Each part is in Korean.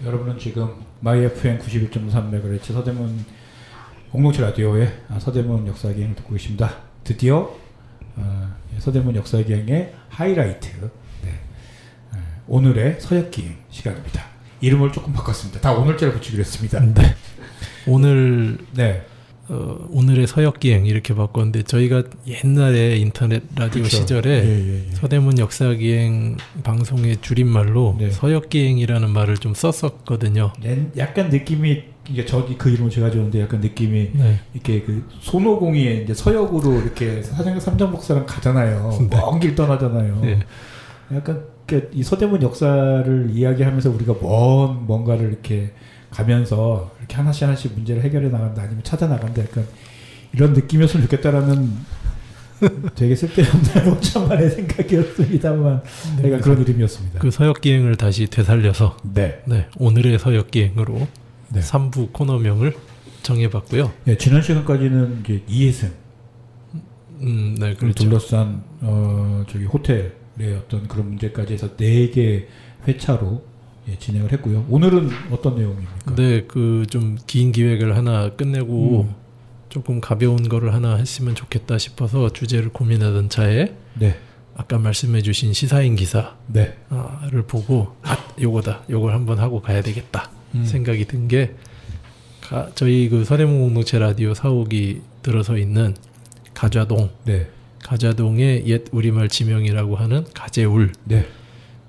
여러분은 지금 마이FM 91.3MHz 서대문 공동체 라디오의 서대문 역사기행을 듣고 계십니다. 드디어 서대문 역사기행의 하이라이트, 오늘의 서역기행 시간입니다. 이름을 조금 바꿨습니다. 다 오늘자를 붙이기로 했습니다. 네. 오늘의 서역기행 이렇게 바꿨는데, 저희가 옛날에 인터넷 라디오 그쵸. 시절에 서대문 역사기행 방송의 줄임말로 서역기행이라는 말을 좀 썼었거든요. 약간 느낌이, 이게 저기 그 이름을 제가 지었는데 약간 느낌이 이렇게 그 손오공이 이제 서역으로 이렇게 삼정복사랑 가잖아요. 먼 길 떠나잖아요. 약간 이 서대문 역사를 이야기하면서 우리가 뭔가를 이렇게 가면서 이렇게 하나씩 문제를 해결해 나간다, 아니면 찾아 나간다, 약간 이런 느낌이었으면 좋겠다라는 되게 쓸데없는 오천만의 생각이었습니다만, 내가 그런 이름이었습니다. 그 서역기행을 다시 되살려서 오늘의 서역기행으로 3부 코너명을 정해봤고요. 지난 시간까지는 이제 이해승 그렇죠. 둘러싼 저기 호텔의 어떤 그런 문제까지 해서 4개 회차로 진행을 했고요. 오늘은 어떤 내용입니까? 그 좀 긴 기획을 하나 끝내고 조금 가벼운 거를 하나 했으면 좋겠다 싶어서 주제를 고민하던 차에 아까 말씀해주신 시사인 기사를 보고 요걸 한번 하고 가야 되겠다 생각이 든 게, 저희 그 서대문 공동체 라디오 사옥이 들어서 있는 가좌동, 가좌동의 옛 우리말 지명이라고 하는 가재울,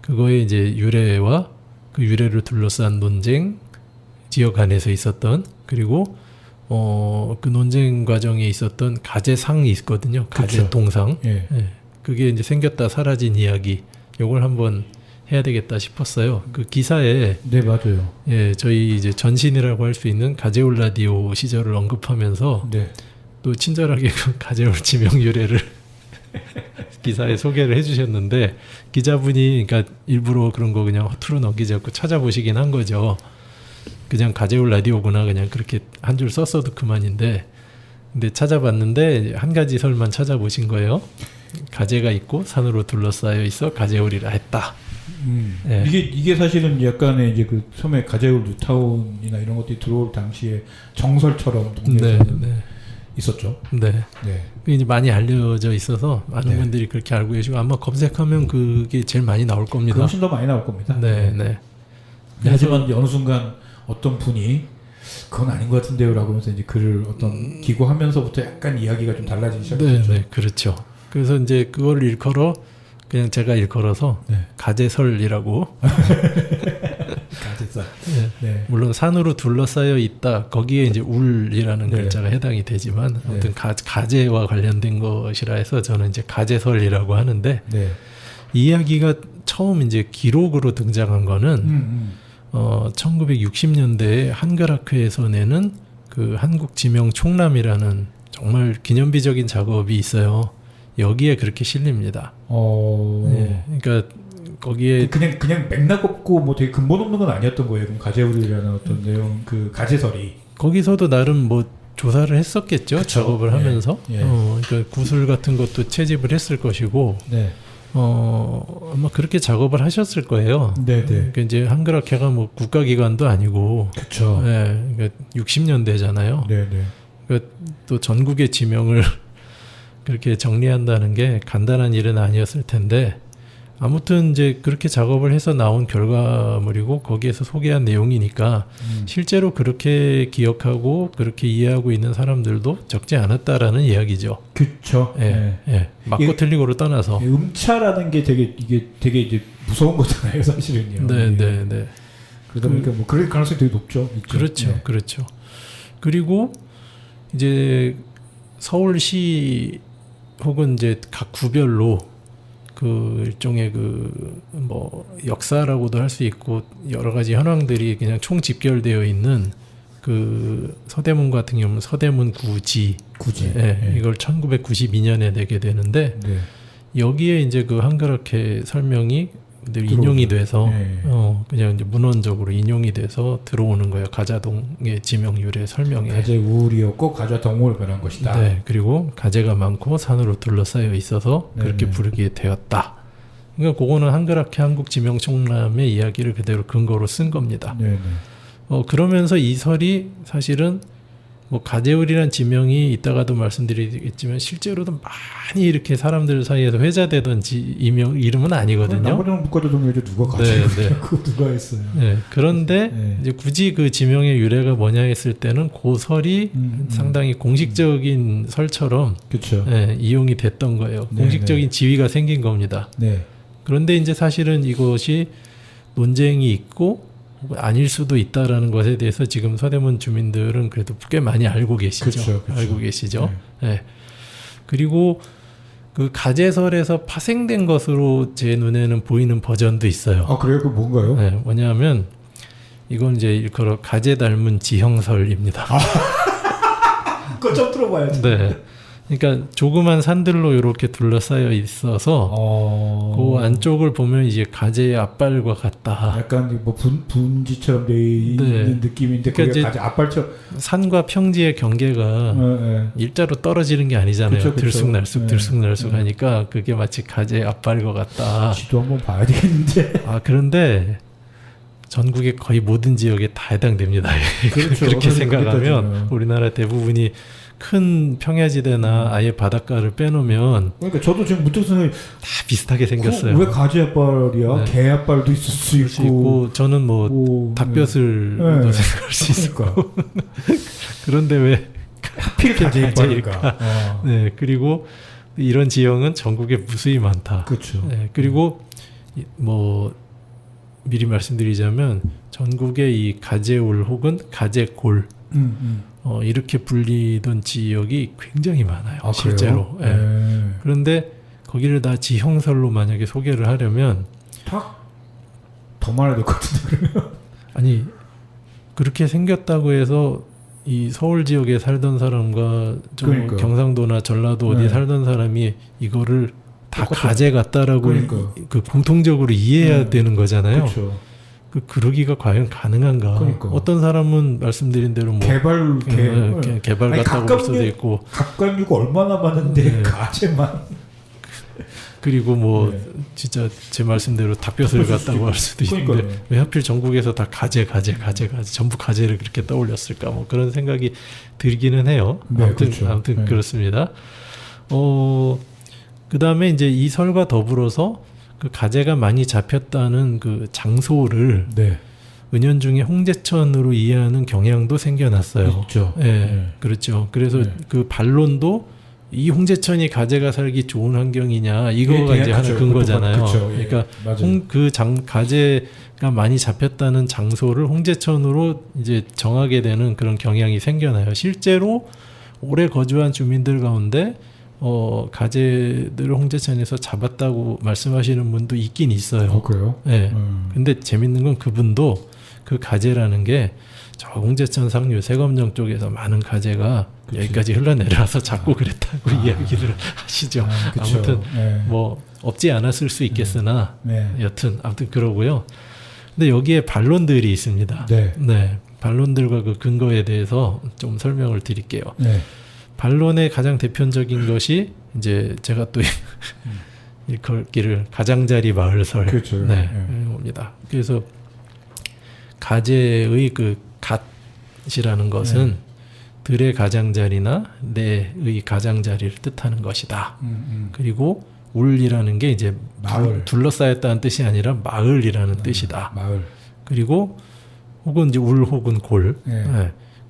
그거의 이제 유래와 그 유래를 둘러싼 논쟁, 지역 안에서 있었던, 그리고 그 논쟁 과정에 있었던 가재상이 있거든요. 가재동상. 그게 이제 생겼다 사라진 이야기, 요걸 한번 해야 되겠다 싶었어요. 그 기사에 맞아요. 저희 이제 전신이라고 할 수 있는 가재울 라디오 시절을 언급하면서 또 친절하게 그 가재울 지명 유래를 기사에 소개를 해주셨는데, 기자분이 그러니까 일부러 그런 거 그냥 허투루 넘기지 않고 찾아보시긴 한 거죠. 그냥 가재울 라디오구나, 그냥 그렇게 한 줄 썼어도 그만인데, 근데 찾아봤는데 한 가지 설만 찾아보신 거예요. 가재가 있고 산으로 둘러싸여 있어 가재울이라 했다. 이게 사실은 약간의 이제 그 처음에 가재울 뉴타운이나 이런 것들이 들어올 당시에 정설처럼 있었죠. 그게 이제 많이 알려져 있어서 많은 분들이 그렇게 알고 계시고, 아마 검색하면 그게 제일 많이 나올 겁니다. 훨씬 더 많이 나올 겁니다. 하지만 어느 순간 어떤 분이 그건 아닌 것 같은데요라고 하면서 이제 글을 어떤 기고하면서부터 약간 이야기가 좀 달라지기 시작했죠. 그렇죠. 그래서 이제 그걸 일컬어 그냥 제가 일컬어서 가재설이라고. 가재설. 물론 산으로 둘러싸여 있다, 거기에 이제 울이라는 글자가 해당이 되지만 아무튼 가재와 관련된 것이라 해서 저는 이제 가재설이라고 하는데, 이 이야기가 처음 이제 기록으로 등장한 거는 1960년대에 한글학회에서 내는 그 한국 지명 총람이라는 정말 기념비적인 작업이 있어요. 여기에 그렇게 실립니다. 그러니까 거기에 그냥 맥락 없고 뭐 되게 근본 없는 건 아니었던 거예요. 그럼 가재울이라는 어떤 내용, 그 가재설이 거기서도 나름 뭐 조사를 했었겠죠. 그쵸? 작업을 하면서. 그러니까 구술 같은 것도 채집을 했을 것이고. 아마 그렇게 작업을 하셨을 거예요. 그러니까 이제 한글학회가 뭐 국가기관도 아니고. 그렇죠. 그러니까 60년대잖아요. 그러니까 또 전국의 지명을 그렇게 정리한다는 게 간단한 일은 아니었을 텐데, 아무튼 이제 그렇게 작업을 해서 나온 결과물이고 거기에서 소개한 내용이니까 실제로 그렇게 기억하고 그렇게 이해하고 있는 사람들도 적지 않았다라는 이야기죠. 그렇죠. 맞고 틀리고를 떠나서 음차라는 게 되게 이제 무서운 거잖아요, 사실은요. 그러다 보니까 뭐 그럴 가능성이 되게 높죠. 있죠. 그렇죠. 그리고 이제 서울시 혹은 이제 각 구별로 그 일종의 그 뭐 역사라고도 할 수 있고 여러 가지 현황들이 그냥 총 집결되어 있는 그 서대문 같은 경우는 서대문 구지. 이걸 1992년에 내게 되는데 여기에 이제 그 한글학회 설명이 인용이 돼서 그냥 이제 문헌적으로 인용이 돼서 들어오는 거예요. 가자동의 지명 유래 설명에. 가재울이었고 가자동으로 변한 것이다. 그리고 가재가 많고 산으로 둘러싸여 있어서 그렇게 부르게 되었다. 그러니까 그거는 한글학회 한국지명총람의 이야기를 그대로 근거로 쓴 겁니다. 네네. 그러면서 이 설이 사실은 뭐 가재울이란 지명이 이따가도 말씀드리겠지만 실제로도 많이 이렇게 사람들 사이에서 회자되던 이름은 아니거든요. 나머지는 국가조정에서 누가 가재울이라고 그거 누가 했어요. 네, 그런데 이제 굳이 그 지명의 유래가 뭐냐 했을 때는 그 설이 상당히 공식적인 설처럼 네, 이용이 됐던 거예요. 공식적인 지위가 생긴 겁니다. 네. 그런데 이제 사실은 이것이 논쟁이 있고 아닐 수도 있다라는 것에 대해서 지금 서대문 주민들은 그래도 꽤 많이 알고 계시죠. 그쵸. 알고 계시죠. 네. 네. 그리고 그 가재설에서 파생된 것으로 제 눈에는 보이는 버전도 있어요. 아, 그래요? 그 뭔가요? 네. 뭐냐면 이건 이제 일컬어 가재 닮은 지형설입니다. 그거 좀 들어봐야지. 네. 그러니까 조그만 산들로 이렇게 둘러싸여 있어서 그 안쪽을 보면 이제 가재의 앞발과 같다. 약간 뭐 분지처럼 돼 있는 느낌인데 그게 가재 앞발처럼 산과 평지의 경계가 일자로 떨어지는 게 아니잖아요. 그쵸. 들쑥날쑥 들쑥날쑥 하니까 그게 마치 가재의 앞발과 같다. 지도 한번 봐야 되겠는데. 그런데 전국의 거의 모든 지역에 다 해당됩니다. 그렇죠. 그렇게 생각하면 우리나라 대부분이 큰 평야지대나 아예 바닷가를 빼놓으면 그러니까 저도 지금 문득 생각이 다 비슷하게 생겼어요. 왜 가재 앞발이야? 개 앞발도 있을 수 있고 저는 뭐 닭뼈슬도 생각할 수 있고 그런데 왜 하필 가재 앞발일까? 네, 그리고 이런 지형은 전국에 무수히 많다. 그렇죠. 네, 그리고 뭐 미리 말씀드리자면 전국의 이 가재울 혹은 가재골 이렇게 불리던 지역이 굉장히 많아요. 실제로. 네. 그런데 거기를 다 지형설로 만약에 소개를 하려면 더 많아야 될 것 같은데 그러면? 아니 그렇게 생겼다고 해서 이 서울 지역에 살던 사람과 좀 경상도나 전라도 어디 살던 사람이 이거를 다 가재 같다라고 그 공통적으로 이해해야 되는 거잖아요. 그렇죠. 그러기가 과연 가능한가? 어떤 사람은 말씀드린 대로 뭐 개발 같다고 볼 수도 있고 각각류가 얼마나 많은데 가재만 그리고 뭐 진짜 제 말씀대로 닭뼈슬 같다고 할 수도 있는데 왜 하필 전국에서 다 가재 전부 가재를 그렇게 떠올렸을까? 뭐 그런 생각이 들기는 해요. 아무튼 그렇습니다. 그 다음에 이제 이 설과 더불어서 그 가재가 많이 잡혔다는 그 장소를 은연중에 홍제천으로 이해하는 경향도 생겨났어요. 있죠. 그렇죠. 그래서 그 반론도 이 홍제천이 가재가 살기 좋은 환경이냐 이거가 이제 하나 근거잖아요. 그러니까 가재가 많이 잡혔다는 장소를 홍제천으로 이제 정하게 되는 그런 경향이 생겨나요. 실제로 오래 거주한 주민들 가운데 가재들을 홍제천에서 잡았다고 말씀하시는 분도 있긴 있어요. 그래요? 네. 근데 재밌는 건 그분도 그 가재라는 게 저 홍제천 상류 세검정 쪽에서 많은 가재가 여기까지 흘러내려와서 잡고 그랬다고 이야기를 하시죠. 아무튼 뭐 없지 않았을 수 있겠으나 여튼 아무튼 그러고요. 근데 여기에 반론들이 있습니다. 반론들과 그 근거에 대해서 좀 설명을 드릴게요. 반론의 가장 대표적인 것이 이제 제가 또 일컬기를 가장자리 마을설 옵니다. 그래서 가재의 그 갓이라는 것은 들의 가장자리나 내의 가장자리를 뜻하는 것이다. 그리고 울이라는 게 이제 둘러싸였다는 뜻이 아니라 마을이라는 뜻이다. 그리고 혹은 이제 울 혹은 골.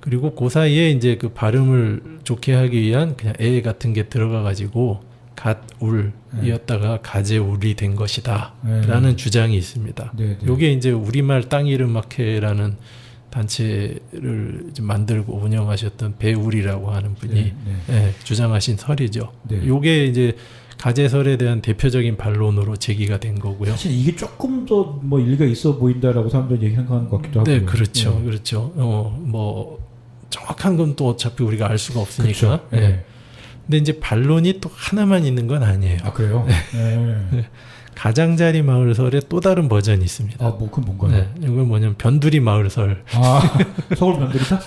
그리고 그 사이에 이제 그 발음을 좋게 하기 위한 그냥 애 같은 게 들어가 가지고 갓울이었다가 가재울이 된 것이다 라는 주장이 있습니다. 요게 이제 우리말 땅 이름 학회라는 단체를 만들고 운영하셨던 배울이라고 하는 분이 주장하신 설이죠. 요게 이제 가재설에 대한 대표적인 반론으로 제기가 된 거고요. 사실 이게 조금 더 뭐 일리가 있어 보인다라고 사람들이 얘기하는 것 같기도 하고요. 그렇죠. 그렇죠. 뭐 정확한 건 또 어차피 우리가 알 수가 없으니까. 근데 이제 반론이 또 하나만 있는 건 아니에요. 그래요? 가장자리 마을설의 또 다른 버전이 있습니다. 그건 뭔가요? 이건 뭐냐면 변두리 마을설. 서울 변두리다?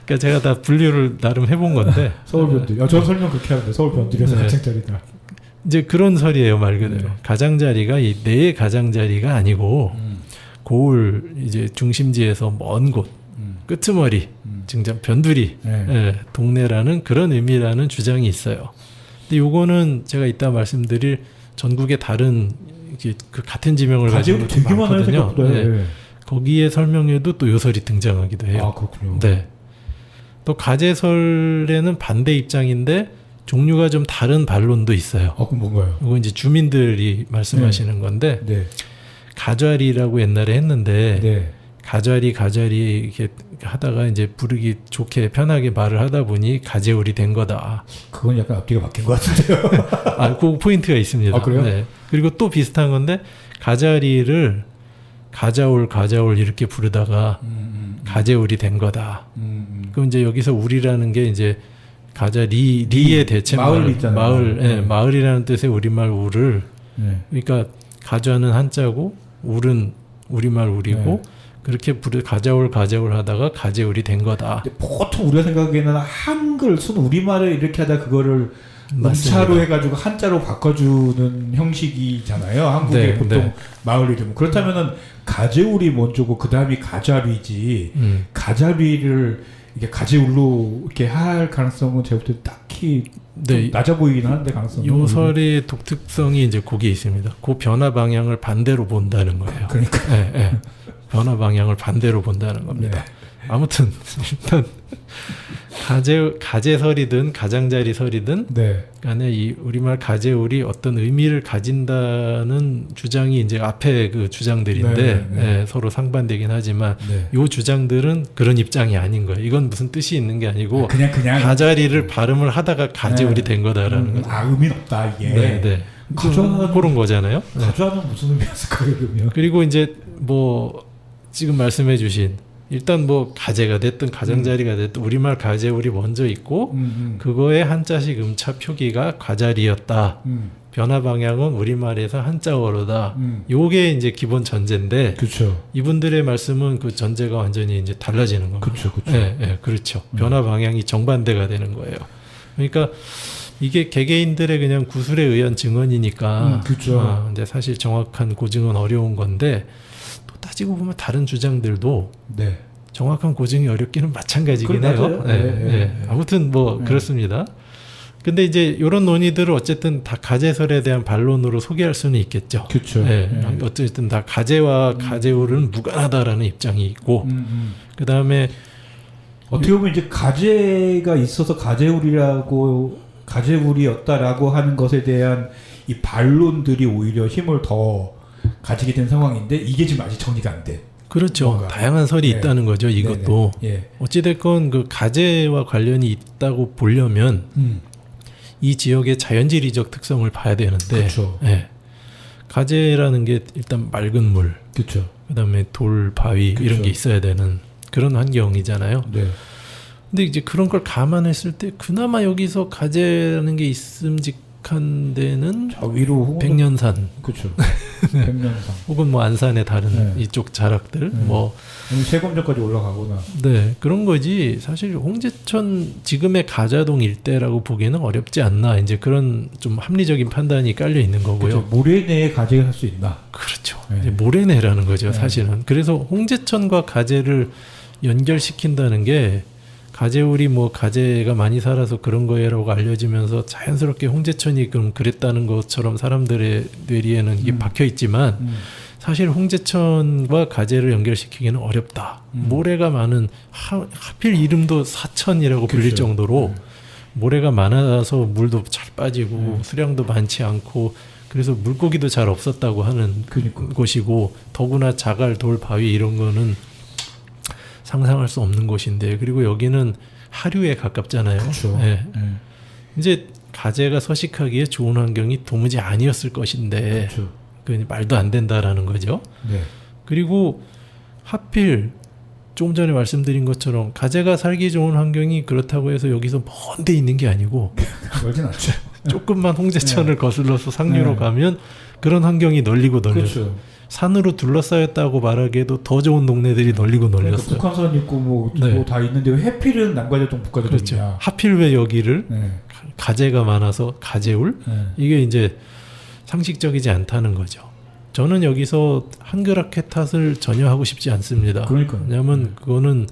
그러니까 제가 다 분류를 나름 해본 건데. 서울 변두리. 저 설명 그렇게 하는데 서울 변두리에서 가장자리다. 이제 그런 설이에요, 말 그대로. 가장자리가 이 내 가장자리가 아니고 고을 이제 중심지에서 먼 곳, 끄트머리, 증장 변두리, 예, 동네라는 그런 의미라는 주장이 있어요. 근데 요거는 제가 이따 말씀드릴 전국의 다른 그 같은 지명을 가지고 되게 많아요, 생각보다. 네. 거기에 설명에도 또 요설이 등장하기도 해요. 아, 그렇군요. 네. 또 가제설에는 반대 입장인데 종류가 좀 다른 반론도 있어요. 그럼 뭔가요? 이건 이제 주민들이 말씀하시는 건데 가좌리라고 옛날에 했는데 가좌리 이렇게 하다가 이제 부르기 좋게 편하게 말을 하다 보니 가제울이 된 거다. 그건 약간 앞뒤가 바뀐 것 같은데요. 그 포인트가 있습니다. 그래요? 네. 그리고 또 비슷한 건데 가자리를 가자울 이렇게 부르다가 가제울이 된 거다. 그럼 이제 여기서 울이라는 게 이제 리의 대체말 마을, 마을이라는 뜻의 우리말 울을 그러니까 가좌는 한자고 울은 우리말 울이고 그렇게 가자울 하다가 가제울이 된 거다. 보통 우리가 생각하기에는 한글 순 우리말을 이렇게 하다 그거를 문자로 해가지고 한자로 바꿔주는 형식이잖아요. 한국의 보통 마을 이름. 그렇다면은 가제울이 먼저고 그 다음이 가자리지. 가자리를 이게 가제울로 이렇게 할 가능성은 제가 볼 때 딱히 낮아 보이긴 하는데 가능성은. 요설의 독특성이 이제 거기에 있습니다. 그 변화 방향을 반대로 본다는 거예요. 그러니까. 변화 방향을 반대로 본다는 겁니다. 아무튼 일단 가제설이든 가장자리설이든 간에 이 우리말 가제울이 어떤 의미를 가진다는 주장이 이제 앞에 그 주장들인데 서로 상반되긴 하지만 요 주장들은 그런 입장이 아닌 거예요. 이건 무슨 뜻이 있는 게 아니고 그냥 가자리를 발음을 하다가 가제울이 된 거다라는 거죠. 의미는 없다 이게. 그런 거잖아요. 가좌는 무슨 의미였을까요, 그러면? 그리고 이제 뭐 지금 말씀해 주신 일단 뭐 가제가 됐든 가장자리가 됐든 우리말 가제울이 먼저 있고 그거의 한자식 음차 표기가 가자리였다. 변화 방향은 우리말에서 한자어로다. 요게 이제 기본 전제인데 이분들의 말씀은 그 전제가 완전히 이제 달라지는 겁니다. 그렇죠. 변화 방향이 정반대가 되는 거예요. 그러니까 이게 개개인들의 그냥 구술에 의한 증언이니까 근데 사실 정확한 고증은 어려운 건데 따지고 보면 다른 주장들도 정확한 고증이 어렵기는 마찬가지긴 해요. 아무튼 뭐 그렇습니다. 근데 이제 이런 논의들을 어쨌든 다 가제설에 대한 반론으로 소개할 수는 있겠죠. 어쨌든 다 가제와 가제울은 무관하다라는 입장이 있고 그 다음에 어떻게 보면 이제 가제가 있어서 가제울이었다라고 하는 것에 대한 이 반론들이 오히려 힘을 더 가지게 된 상황인데 이게 지금 아직 정리가 안 돼. 그렇죠. 뭔가. 다양한 설이 있다는 거죠. 이것도. 어찌됐건 그 가제와 관련이 있다고 보려면 이 지역의 자연지리적 특성을 봐야 되는데 가제라는 게 일단 맑은 물, 그다음에 돌, 바위 이런 게 있어야 되는 그런 환경이잖아요. 근데 이제 그런 걸 감안했을 때 그나마 여기서 가제라는 게 있음직한 데는 위로 백년산, 백년산, 혹은 뭐 안산의 다른 이쪽 자락들, 뭐 세검전까지 올라가거나, 그런 거지. 사실 홍제천 지금의 가자동 일대라고 보기에는 어렵지 않나. 이제 그런 좀 합리적인 판단이 깔려 있는 거고요. 모래내에 가제가 살 수 있나? 그렇죠. 모래내라는 거죠, 사실은. 그래서 홍제천과 가제를 연결시킨다는 게 가제울이 뭐 가제가 많이 살아서 그런 거예라고 알려지면서 자연스럽게 홍제천이 그랬다는 것처럼 사람들의 뇌리에는 이게 박혀 있지만 사실 홍제천과 가제를 연결시키기는 어렵다. 모래가 많은 하필 이름도 사천이라고 불릴 정도로 모래가 많아서 물도 잘 빠지고 수량도 많지 않고 그래서 물고기도 잘 없었다고 하는 곳이고 더구나 자갈, 돌, 바위 이런 거는 상상할 수 없는 곳인데 그리고 여기는 하류에 가깝잖아요. 이제 가제가 서식하기에 좋은 환경이 도무지 아니었을 것인데 그 말도 안 된다라는 거죠. 그리고 하필 조금 전에 말씀드린 것처럼 가제가 살기 좋은 환경이 그렇다고 해서 여기서 먼 데 있는 게 아니고 멀진 않죠. 조금만 홍제천을 거슬러서 상류로 가면 그런 환경이 널리고 널려요. 산으로 둘러싸였다고 말하기에도 더 좋은 동네들이 널리고 널렸어요. 그러니까 북한산 있고 뭐 다 있는데 왜 해필은 남가제동 북가제동이냐. 그렇죠. 하필 왜 여기를 가재가 많아서 가재울? 이게 이제 상식적이지 않다는 거죠. 저는 여기서 한글학회 탓을 전혀 하고 싶지 않습니다. 그러니까요. 왜냐하면 그거는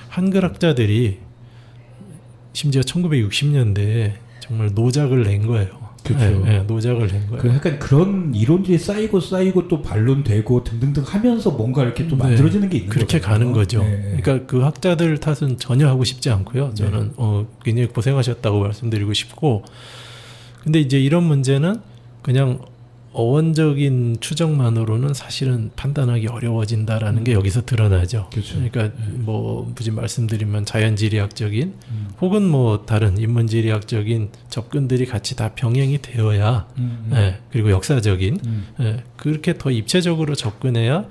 한글학자들이 심지어 1960년대에 정말 노작을 낸 거예요. 그렇죠. 노작을 낸 거예요. 약간 그런 이론들이 쌓이고 또 반론되고 등등등 하면서 뭔가 이렇게 또 만들어지는 게 있는 거죠. 그렇게 가는 거죠. 그러니까 그 학자들 탓은 전혀 하고 싶지 않고요. 저는 굉장히 고생하셨다고 말씀드리고 싶고, 근데 이제 이런 문제는 그냥 어원적인 추정만으로는 사실은 판단하기 어려워진다라는 게 여기서 드러나죠. 그렇죠. 그러니까 뭐 굳이 말씀드리면 자연지리학적인 혹은 뭐 다른 인문지리학적인 접근들이 같이 다 병행이 되어야 그리고 역사적인 그렇게 더 입체적으로 접근해야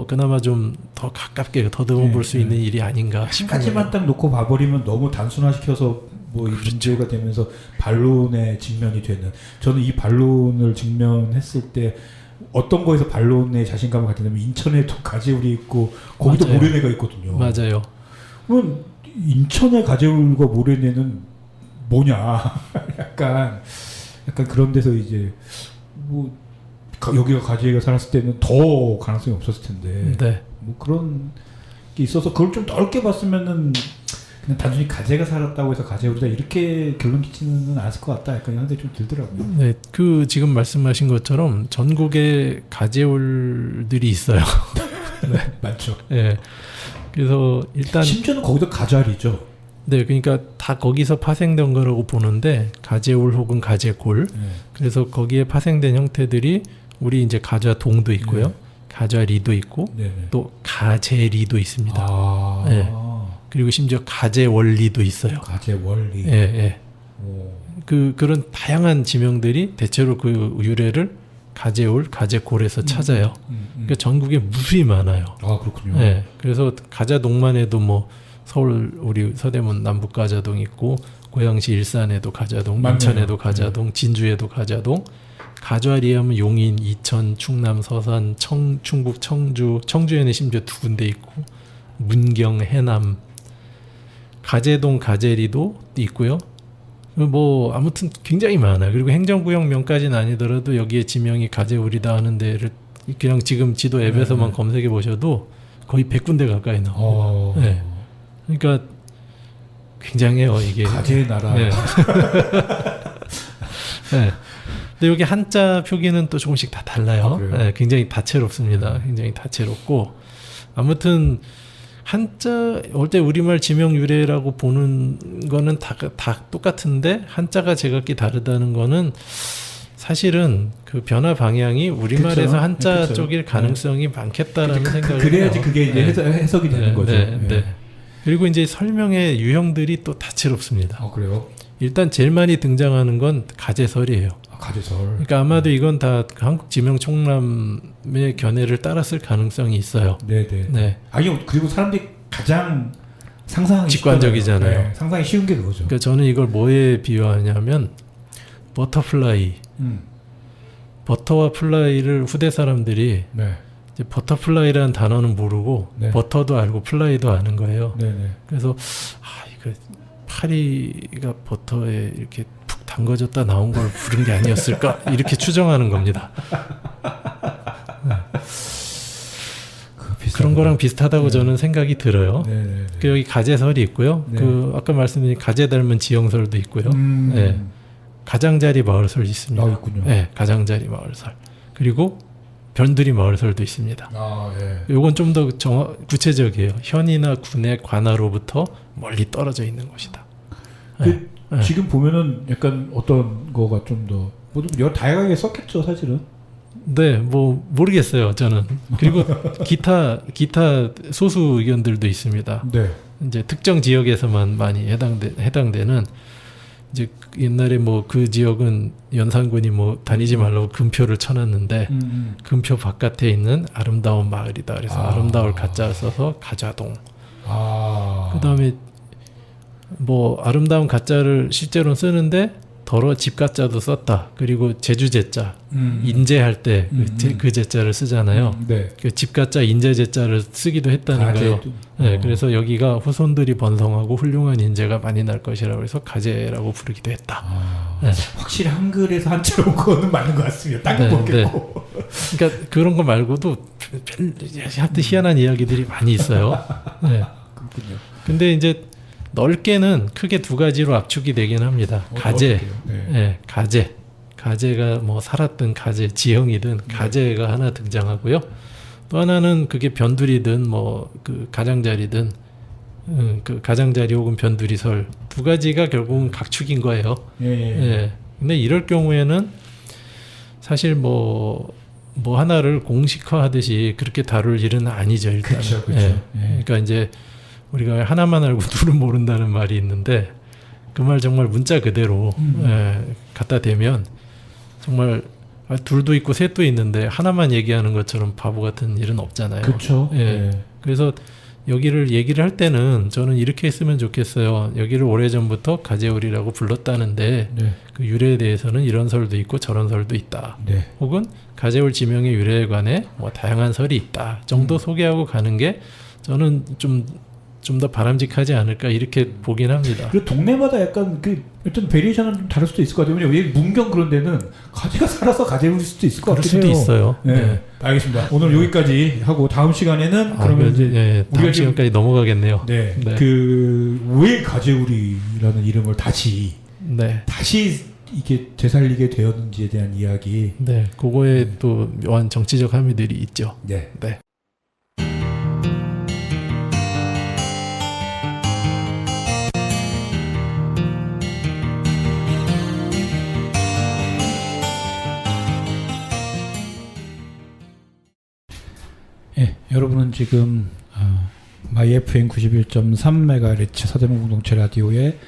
그나마 좀 더 가깝게 더듬어 볼 수 있는 일이 아닌가 싶어요. 한 가지만 딱 놓고 봐버리면 너무 단순화시켜서 뭐 이 문제가 되면서 반론에 직면이 되는. 저는 이 반론을 직면했을 때 어떤 거에서 반론에 자신감을 갖냐면 인천에도 가재울이 있고 거기도 맞아요. 모래내가 있거든요. 맞아요. 그럼 인천의 가재울과 모래내는 뭐냐? 약간 그런 데서 이제 뭐 여기가 가재가 살았을 때는 더 가능성이 없었을 텐데 뭐 그런 게 있어서 그걸 좀 넓게 봤으면은 그냥 단순히 가재가 살았다고 해서 가재울이다 이렇게 결론 끼치는 않았을 것 같다 약간 이런 생각이 좀 들더라고요. 네, 그 지금 말씀하신 것처럼 전국에 가재울들이 있어요. 네, 많죠. 네, 그래서 일단 심지어는 거기도 가자리죠. 네, 그러니까 다 거기서 파생된 거라고 보는데 가재울 혹은 가재골. 그래서 거기에 파생된 형태들이 우리 이제 가좌동도 있고요, 가좌리도 있고, 또 가재리도 있습니다. 그리고 심지어 가재원리도 있어요. 가재원리. 그런 다양한 지명들이 대체로 그 유래를 가재울, 가재골에서 찾아요. 그러니까 전국에 무수히 많아요. 아, 그렇군요. 그래서 가자동만 해도 뭐 서울 우리 서대문 남북 가자동 있고, 고양시 일산에도 가자동, 맞네요. 인천에도 가자동, 진주에도 가자동, 가좌리 하면 용인, 이천, 충남, 서산, 충북 청주에는 심지어 2군데 있고, 문경, 해남, 가재동, 가재리도 있고요. 뭐 아무튼 굉장히 많아요. 그리고 행정구역명까지는 아니더라도 여기에 지명이 가재울이다 하는 데를 그냥 지금 지도 앱에서만 검색해 보셔도 거의 100군데 가까이 나와요. 그러니까 굉장해요, 이게. 가재의 나라. 근데 여기 한자 표기는 또 조금씩 다 달라요. 굉장히 다채롭습니다. 굉장히 다채롭고, 아무튼 한자 원래 우리말 지명 유래라고 보는 거는 다 똑같은데 한자가 제각기 다르다는 거는 사실은 그 변화 방향이 우리말에서 그쵸? 한자 그쵸? 쪽일 가능성이 많겠다라는 생각을 그래야지 해요. 그게 이제 해석이 되는 거죠. 그리고 이제 설명의 유형들이 또 다채롭습니다. 그래요? 일단 제일 많이 등장하는 건 가재설이에요. 가재설. 그러니까 아마도 이건 다 한국 지명 총람의 견해를 따랐을 가능성이 있어요. 네. 그리고 사람들이 가장 상상하기 직관적이잖아요. 상상이 쉬운 게 그거죠. 그러니까 저는 이걸 뭐에 비유하냐면 버터플라이. 버터와 플라이를 후대 사람들이 이제 버터플라이라는 단어는 모르고 버터도 알고 플라이도 아는 거예요. 그래서 이거 파리가 버터에 이렇게 푹 담궈졌다 나온 걸 부른 게 아니었을까 이렇게 추정하는 겁니다. 그런 거랑 비슷하다고 저는 생각이 들어요. 그 여기 가재설이 있고요. 그 아까 말씀드린 가재 닮은 지형설도 있고요. 가장자리 마을설이 있습니다. 있군요. 가장자리 마을설. 그리고 변두리 마을설도 있습니다. 요건 좀 더 구체적이에요. 현이나 군의 관하로부터 멀리 떨어져 있는 곳이다. 지금 보면은 약간 어떤 거가 좀 더 여러 다양하게 썼겠죠, 사실은. 뭐 모르겠어요, 저는. 그리고 기타 소수 의견들도 있습니다. 이제 특정 지역에서만 많이 해당되는 이제 옛날에 뭐 그 지역은 연산군이 뭐 다니지 말라고 금표를 쳐놨는데 금표 바깥에 있는 아름다운 마을이다. 그래서 아름다울 가짜를 써서 가자동. 그다음에 뭐 아름다운 가짜를 실제로는 쓰는데 더 더러 집가자도 썼다. 그리고 제주제자 인제할 때 그 제자를 쓰잖아요. 네. 그 집가자 인제제자를 쓰기도 했다는 거예요. 네, 그래서 여기가 후손들이 번성하고 훌륭한 인재가 많이 날 것이라고 해서 가제라고 부르기도 했다. 네. 확실히 한글에서 한자로 온 거는 맞는 것 같습니다. 딴 거 모르겠고. 그러니까 그런 거 말고도 하여튼 희한한 이야기들이 많이 있어요. 네. 그렇군요. 근데 이제 넓게는 크게 두 가지로 압축이 되긴 합니다. 가제, 네, 가제. 가제가 뭐 살았든 가제, 지형이든 가제가 하나 등장하고요. 또 하나는 그게 변두리든 뭐 그 가장자리든 그 가장자리 혹은 변두리설 두 가지가 결국은 각축인 거예요. 예. 근데 이럴 경우에는 사실 뭐 하나를 공식화하듯이 그렇게 다룰 일은 아니죠. 일단은. 그렇죠. 그러니까 이제 우리가 하나만 알고 둘은 모른다는 말이 있는데 그 말 정말 문자 그대로 갖다 대면 정말 둘도 있고 셋도 있는데 하나만 얘기하는 것처럼 바보 같은 일은 없잖아요. 그렇죠. 그래서 여기를 얘기를 할 때는 저는 이렇게 했으면 좋겠어요. 여기를 오래전부터 가제울이라고 불렀다는데 그 유래에 대해서는 이런 설도 있고 저런 설도 있다. 혹은 가제울 지명의 유래에 관해 뭐 다양한 설이 있다 정도 소개하고 가는 게 저는 좀 더 바람직하지 않을까 이렇게 보긴 합니다. 그리고 동네마다 약간 그 어떤 베리에이션은 좀 다를 수도 있을 것 같아요. 왜냐면 문경 그런 데는 가지가 살아서 가제울일 수도 있을 것 같긴 해요. 그럴 수도 있어요. 네. 알겠습니다. 오늘 여기까지 하고 다음 시간에는 그러면 이제 다음 시간까지 넘어가겠네요. 그 왜 가제울이라는 이름을 다시 이게 되살리게 되었는지에 대한 이야기. 그거에 또 묘한 정치적 함의들이 있죠. 네. 여러분은 지금 마이FM 91.3MHz 서대문 공동체 라디오의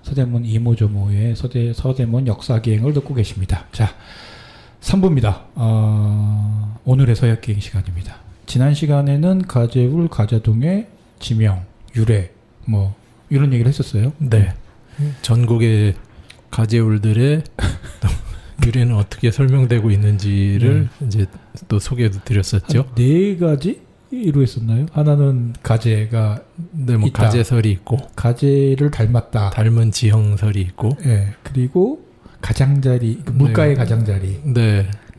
서대문 이모저모의 서대문 역사기행을 듣고 계십니다. 자, 3부입니다. 오늘의 서역기행 시간입니다. 지난 시간에는 가제울, 가자동의 지명, 유래 뭐 이런 얘기를 했었어요. 네. 전국의 가제울들의 유래는 어떻게 설명되고 있는지를 이제 또 소개도 드렸었죠. 네 가지로 했었나요? 하나는 가제가 뭐 있다. 가제설이 있고 가제를 닮았다. 닮은 지형설이 있고 그리고 가장자리 물가의 가장자리.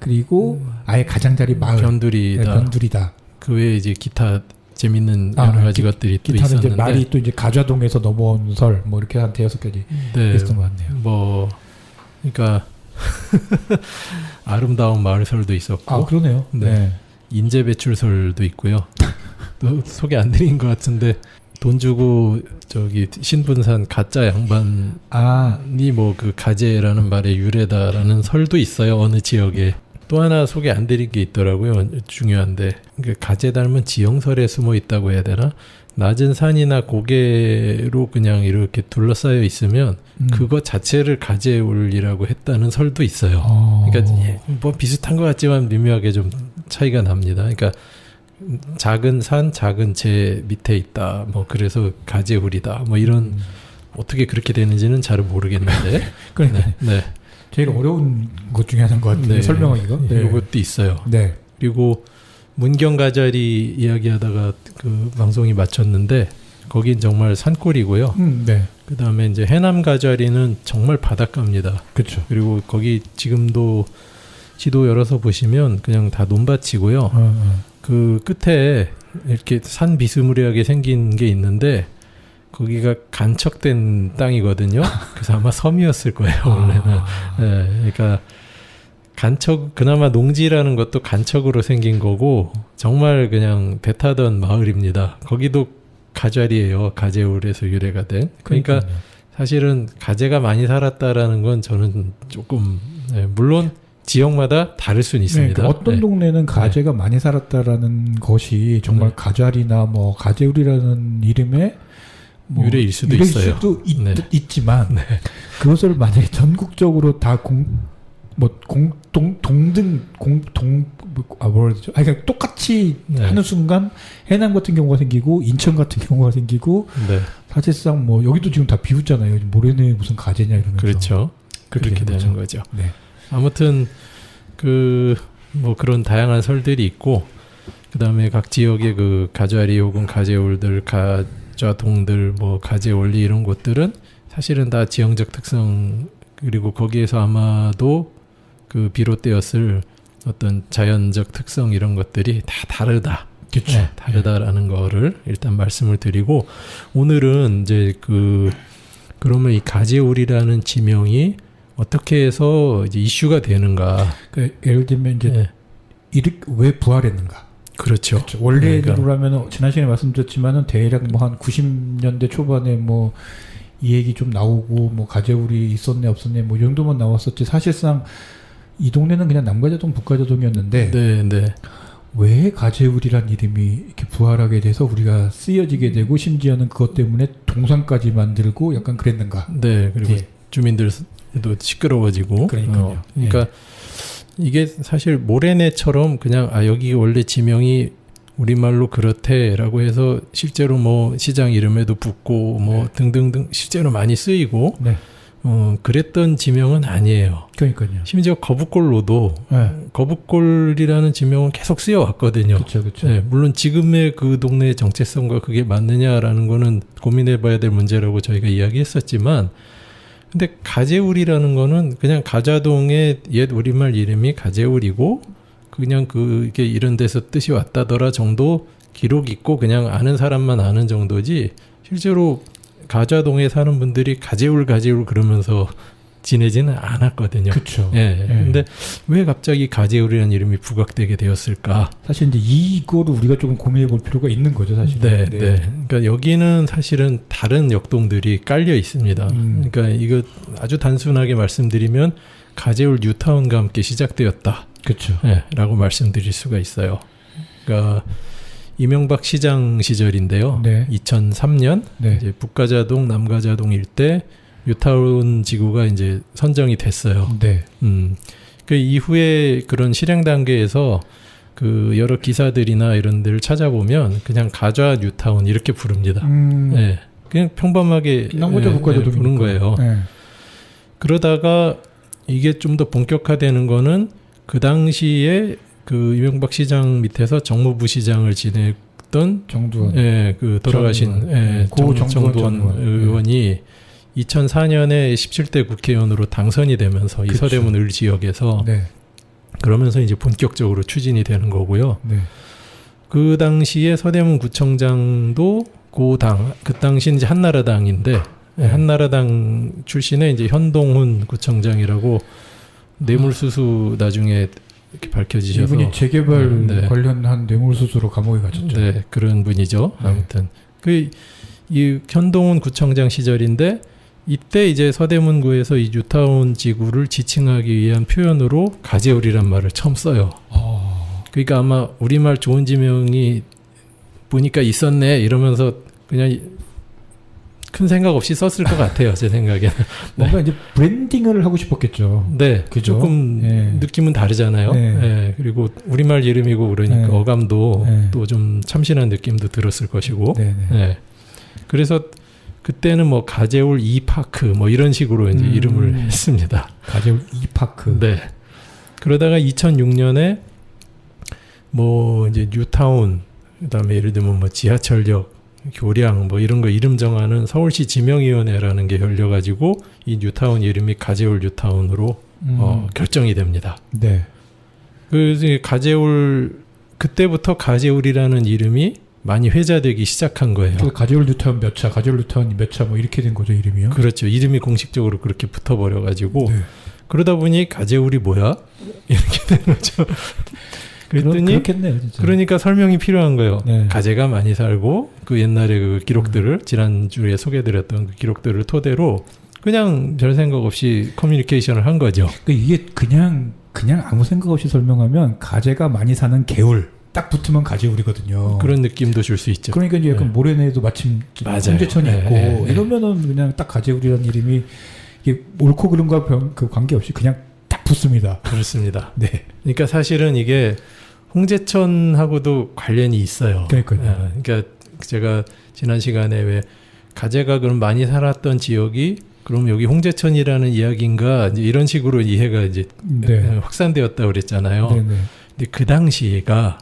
그리고 아예 가장자리 마을 변두리다. 그 외에 이제 기타 재밌는 여러 가지 것들이 또 있었는데 이제 말이 또 이제 가좌동에서 넘어온 설 뭐 이렇게 한 5가지 있었던 것 같네요. 뭐 그러니까 아름다운 마을설도 있었고 그러네요. 인재 배출설도 있고요. 또 소개 안 드린 것 같은데 돈 주고 저기 신분산 가짜 양반이 뭐 그 가제라는 말의 유래다라는 설도 있어요. 어느 지역에. 또 하나 소개 안 드린 게 있더라고요. 중요한데 그러니까 가제 닮은 지형설에 숨어 있다고 해야 되나? 낮은 산이나 고개로 그냥 이렇게 둘러싸여 있으면 그것 자체를 가제울이라고 했다는 설도 있어요. 그러니까 뭐 비슷한 것 같지만 미묘하게 좀 차이가 납니다. 그러니까 작은 산, 작은 재 밑에 있다. 뭐 그래서 가제울이다. 뭐 이런 어떻게 그렇게 되는지는 잘 모르겠는데. 그러니까 제일 어려운 것 중에 하나인 것 같은데 설명하기가. 이것도 있어요. 그리고 문경가자리 이야기하다가 그 방송이 마쳤는데 거긴 정말 산골이고요. 그 다음에 이제 해남가자리는 정말 바닷가입니다. 그렇죠. 그리고 거기 지금도 지도 열어서 보시면 그냥 다 논밭이고요. 그 끝에 이렇게 산 비스무리하게 생긴 게 있는데 거기가 간척된 땅이거든요. 그래서 아마 섬이었을 거예요, 원래는. 그러니까 그나마 농지라는 것도 간척으로 생긴 거고 정말 그냥 배 타던 마을입니다. 거기도 가자리예요. 가제울에서 유래가 된. 그러니까 사실은 가제가 많이 살았다라는 건 저는 조금 물론 지역마다 다를 수는 있습니다. 어떤 동네는 가제가 많이 살았다라는 것이 정말 가자리나 뭐 가제울이라는 이름의 뭐 유래일 수도 있어요. 있지만 그것을 만약에 전국적으로 다 뭐 뭐라 그러죠? 그러니까 똑같이 네. 하는 순간 해남 같은 경우가 생기고 인천 같은 경우가 생기고 네. 사실상 뭐 여기도 지금 다 비웃잖아요. 모래내 무슨 가재냐 이러면서. 그렇죠. 그렇게 되는 거죠. 네. 아무튼 뭐 그런 다양한 설들이 있고 그다음에 각 지역의 그 가자리 혹은 가재울들, 가좌동들, 뭐 가재원리 이런 곳들은 사실은 다 지형적 특성 그리고 거기에서 아마도 그 비롯되었을 어떤 자연적 특성 이런 것들이 다 다르다. 그렇죠. 네, 다르다라는 거를 일단 말씀을 드리고 오늘은 이제 그러면 이 가재울이라는 지명이 어떻게 해서 이제 이슈가 되는가? 예를 들면 이제 왜 부활했는가? 그렇죠. 원래대로라면 지난 시간에 말씀드렸지만은 대략 뭐 한 90년대 초반에 뭐 이 얘기 좀 나오고 뭐 가재울이 있었네 없었네 뭐 이 정도만 나왔었지 사실상 이 동네는 그냥 남가자동 북가자동이었는데 네. 왜 가재울이란 이름이 이렇게 부활하게 돼서 우리가 쓰여지게 되고 심지어는 그것 때문에 동상까지 만들고 약간 그랬는가? 네. 그리고 주민들도 시끄러워지고 그러니까요. 그러니까 이게 사실 모래내처럼 그냥 여기 원래 지명이 우리말로 그렇대라고 해서 실제로 뭐 시장 이름에도 붙고 뭐 등등등 실제로 많이 쓰이고 그랬던 지명은 아니에요. 그러니까요. 심지어 거북골로도 거북골이라는 지명은 계속 쓰여왔거든요. 그렇죠. 네, 물론 지금의 그 동네의 정체성과 그게 맞느냐라는 거는 고민해봐야 될 문제라고 저희가 이야기했었지만 근데 가재울이라는 거는 그냥 가좌동의 옛 우리말 이름이 가재울이고 그냥 그게 이런 데서 뜻이 왔다더라 정도 기록 있고 그냥 아는 사람만 아는 정도지 실제로 가좌동에 사는 분들이 가재울 그러면서 지내지는 않았거든요. 그렇죠. 근데 왜 갑자기 가재울이라는 이름이 부각되게 되었을까? 사실 이제 이거를 우리가 조금 고민해 볼 필요가 있는 거죠, 사실. 네. 그러니까 여기는 사실은 다른 역동들이 깔려 있습니다. 그러니까 이거 아주 단순하게 말씀드리면 가재울 뉴타운과 함께 시작되었다. 그렇죠. 라고 말씀드릴 수가 있어요. 그러니까 이명박 시장 시절인데요. 2003년 이제 북가자동, 남가자동 일대 뉴타운 지구가 이제 선정이 됐어요. 그 이후에 그런 실행 단계에서 그 여러 기사들이나 이런 데를 찾아보면 그냥 가좌 뉴타운 이렇게 부릅니다. 그냥 평범하게 남가자 북가자동 부른 거예요. 그러다가 이게 좀 더 본격화되는 거는 그 당시에 그 이명박 시장 밑에서 정무부시장을 지냈던 정두원, 그 돌아가신 정두원 의원이 2004년에 17대 국회의원으로 당선이 되면서 이 서대문 을 지역에서 그러면서 이제 본격적으로 추진이 되는 거고요. 그 당시에 서대문 구청장도 그 당시는 이제 한나라당인데 한나라당 출신의 이제 현동훈 구청장이라고 뇌물수수 나중에 이렇게 밝혀지셔서 이분이 재개발 관련한 뇌물수수로 감옥에 갇혔죠. 네, 그런 분이죠. 아무튼 이 현동훈 구청장 시절인데 이때 이제 서대문구에서 이 뉴타운 지구를 지칭하기 위한 표현으로 가재울이란 말을 처음 써요. 그러니까 아마 우리말 좋은 지명이 보니까 있었네 이러면서 그냥 큰 생각 없이 썼을 것 같아요. 제 생각에는. 뭔가 이제 브랜딩을 하고 싶었겠죠. 네. 그죠? 조금 느낌은 다르잖아요. 그리고 우리말 이름이고 그러니까 어감도 또 좀 참신한 느낌도 들었을 것이고. 그래서 그때는 뭐 가재울 이파크 뭐 이런 식으로 이제 이름을 했습니다. 가재울 이파크. 네. 그러다가 2006년에 뭐 이제 뉴타운 그다음에 예를 들면 뭐 지하철역 교량 뭐 이런 거 이름 정하는 서울시 지명위원회라는 게 열려가지고 이 뉴타운 이름이 가재울 뉴타운으로 결정이 됩니다. 그래서 가재울 그때부터 가재울이라는 이름이 많이 회자되기 시작한 거예요. 가재울 뉴타운 몇 차, 가재울 뉴타운 몇 차 뭐 이렇게 된 거죠 이름이요? 그렇죠. 이름이 공식적으로 그렇게 붙어버려가지고 그러다 보니 가재울이 뭐야? 이렇게 된 거죠. 그랬더니 그렇겠네요, 진짜. 그러니까 설명이 필요한 거예요. 가재가 많이 살고 그 옛날에 그 기록들을 지난주에 소개드렸던 그 기록들을 토대로 그냥 별 생각 없이 커뮤니케이션을 한 거죠. 이게 그냥 아무 생각 없이 설명하면 가재가 많이 사는 개울 딱 붙으면 가재울이거든요. 그런 느낌도 줄 수 있죠. 그러니까 이제 약간 모래내도 마침 홍제천이 있고 이러면은 그냥 딱 가재울이라는 이름이 이게 옳고 그름과 그 관계없이 그냥 딱 붙습니다. 그렇습니다. 네. 그러니까 사실은 이게 홍제천하고도 관련이 있어요. 그러니까요. 그러니까 제가 지난 시간에 왜 가재가 그럼 많이 살았던 지역이 그럼 여기 홍제천이라는 이야기인가 이제 이런 식으로 이해가 이제 확산되었다고 그랬잖아요. 네네. 근데 그 당시가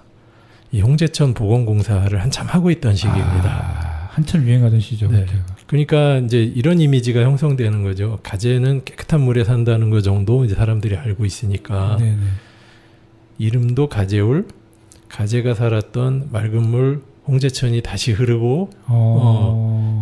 이 홍제천 보건공사를 한참 하고 있던 시기입니다. 한참 유행하던 시죠. 네. 그러니까 이제 이런 이미지가 형성되는 거죠. 가재는 깨끗한 물에 산다는 거 정도 이제 사람들이 알고 있으니까. 네네. 이름도 가재울, 가재가 살았던 맑은 물 홍제천이 다시 흐르고.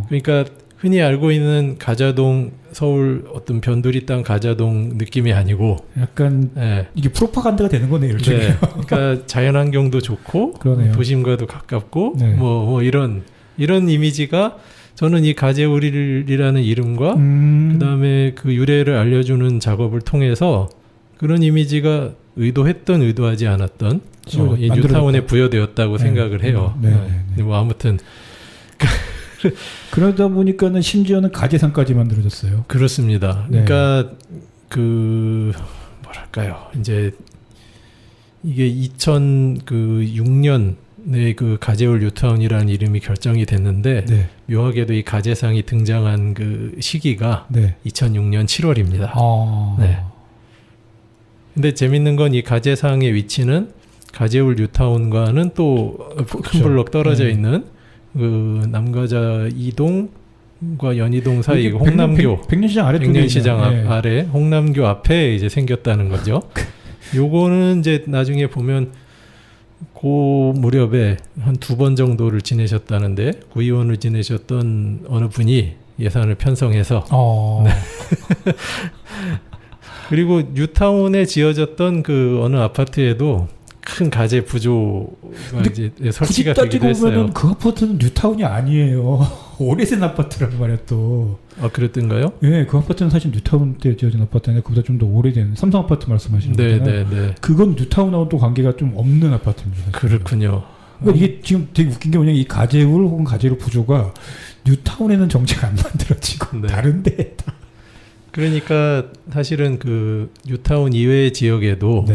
그러니까 흔히 알고 있는 가자동 서울 어떤 변두리 땅 가자동 느낌이 아니고 약간 이게 프로파간다가 되는 거네요. 일종의. 네. 그러니까 자연환경도 좋고 그러네요. 도심과도 가깝고 네. 뭐 이런 이미지가 저는 이 가재울이라는 이름과 그다음에 그 유래를 알려주는 작업을 통해서 그런 이미지가 의도했던 의도하지 않았던 이 뉴타운에 부여되었다고 생각을 해요. 뭐 아무튼 그러다 보니까는 심지어는 가재산까지 만들어졌어요. 그렇습니다. 그러니까 그 뭐랄까요, 이제 이게 2006년에 그 가재울 뉴타운이라는 이름이 결정이 됐는데 묘하게도 이 가재상이 등장한 그 시기가 2006년 7월입니다. 네. 근데 재밌는 건 이 가재상의 위치는 가재울 뉴타운과는 또 큰 블록 떨어져 있는 그 남가자 2동과 연희동 사이 홍남교 백년시장 아래 백년시장 아래 홍남교 앞에 이제 생겼다는 거죠. 요거는 이제 나중에 보면 그 무렵에 한 2번 정도를 지내셨다는데 구의원을 지내셨던 어느 분이 예산을 편성해서 네. 그리고 뉴타운에 지어졌던 그 어느 아파트에도 큰 가재 부조가 이제 설치가 되기도 했어요. 보면은 그 아파트는 뉴타운이 아니에요. 오래된 아파트란 말이야 또. 아 그랬던가요? 네, 그 아파트는 사실 뉴타운 때 지어진 아파트인데 그보다 좀 더 오래된 삼성 아파트 말씀하시는 거잖아요. 네. 그건 뉴타운하고 또 관계가 좀 없는 아파트입니다. 사실. 그렇군요. 그러니까 이게 지금 되게 웃긴 게 뭐냐면 이 가재울 혹은 가재울 부조가 뉴타운에는 정체가 안 만들어지고 다른데 다. 그러니까 사실은 그 뉴타운 이외의 지역에도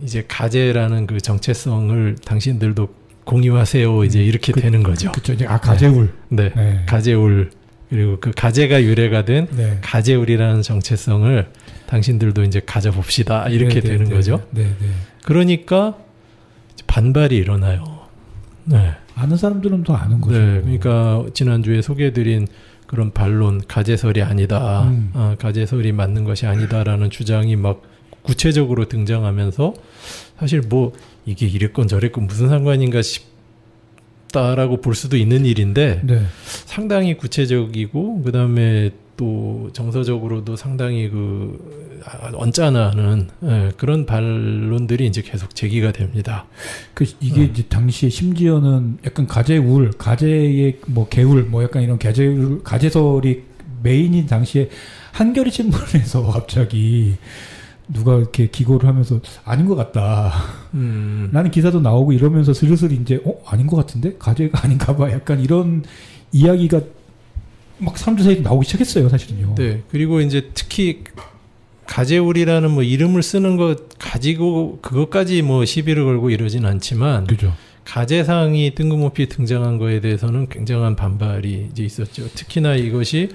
이제 가재라는 그 정체성을 당신들도 공유하세요. 이제 이렇게 되는 거죠. 그렇죠. 이제 가재울. 네. 가재울. 그리고 그 가재가 유래가 된 가재울이라는 정체성을 당신들도 이제 가져봅시다. 이렇게 되는 거죠. 그러니까 반발이 일어나요. 아는 사람들은 더 아는 거죠. 그러니까 지난주에 소개해드린 그런 반론, 가재설이 아니다. 가재설이 맞는 것이 아니다라는 주장이 막 구체적으로 등장하면서 사실 뭐 이게 이랬건 저랬건 무슨 상관인가 싶다라고 볼 수도 있는 일인데 상당히 구체적이고 그다음에 또 정서적으로도 상당히 그 언짢아하는 그런 반론들이 이제 계속 제기가 됩니다. 이게 이제 당시에 심지어는 약간 가재울, 가재의 뭐 개울, 뭐 약간 이런 가재설이 메인인 당시에 한겨레 신문에서 갑자기 누가 이렇게 기고를 하면서 아닌 것 같다. 라는 기사도 나오고 이러면서 슬슬 이제 아닌 것 같은데 가재가 아닌가 봐. 약간 이런 이야기가 막 사람들 사이에 나오기 시작했어요, 사실은요. 네. 그리고 이제 특히 가재울이라는 뭐 이름을 쓰는 것 가지고 그것까지 뭐 시비를 걸고 이러진 않지만 그죠. 가재상이 뜬금없이 등장한 거에 대해서는 굉장한 반발이 이제 있었죠. 특히나 이것이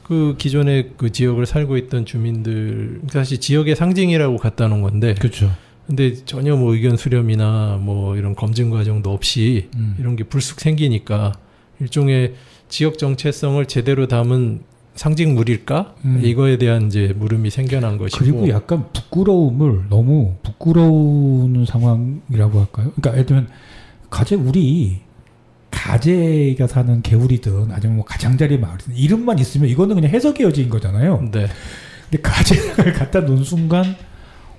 그 기존에 그 지역을 살고 있던 주민들 사실 지역의 상징이라고 갖다 놓은 건데 그렇죠. 근데 전혀 뭐 의견 수렴이나 뭐 이런 검증 과정도 없이 이런 게 불쑥 생기니까 일종의 지역 정체성을 제대로 담은 상징물일까? 이거에 대한 이제 물음이 생겨난 것이고 그리고 약간 부끄러움을 너무 부끄러운 상황이라고 할까요? 그러니까 예를 들면 가재가 사는 개울이든 아니면 뭐 가장자리 마을이든 이름만 있으면 이거는 그냥 해석의 여지인 거잖아요. 네. 근데 가재를 갖다 놓은 순간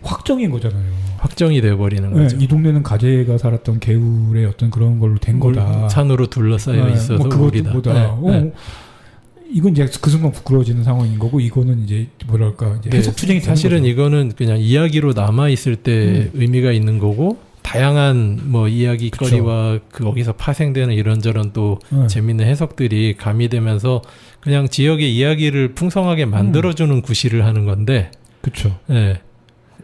확정인 거잖아요. 확정이 돼버리는 거죠. 이 동네는 가재가 살았던 개울의 어떤 그런 걸로 된 거다. 산으로 둘러싸여 있어서 그것보다 이건 이제 그 순간 부끄러워지는 상황인 거고 이거는 이제 뭐랄까 이제 해석 투쟁이 되는 사실은 거죠. 이거는 그냥 이야기로 남아 있을 때 의미가 있는 거고 다양한 뭐 이야기거리와 그 거기서 파생되는 이런저런 또 재밌는 해석들이 가미되면서 그냥 지역의 이야기를 풍성하게 만들어주는 구실을 하는 건데 그렇죠. 네.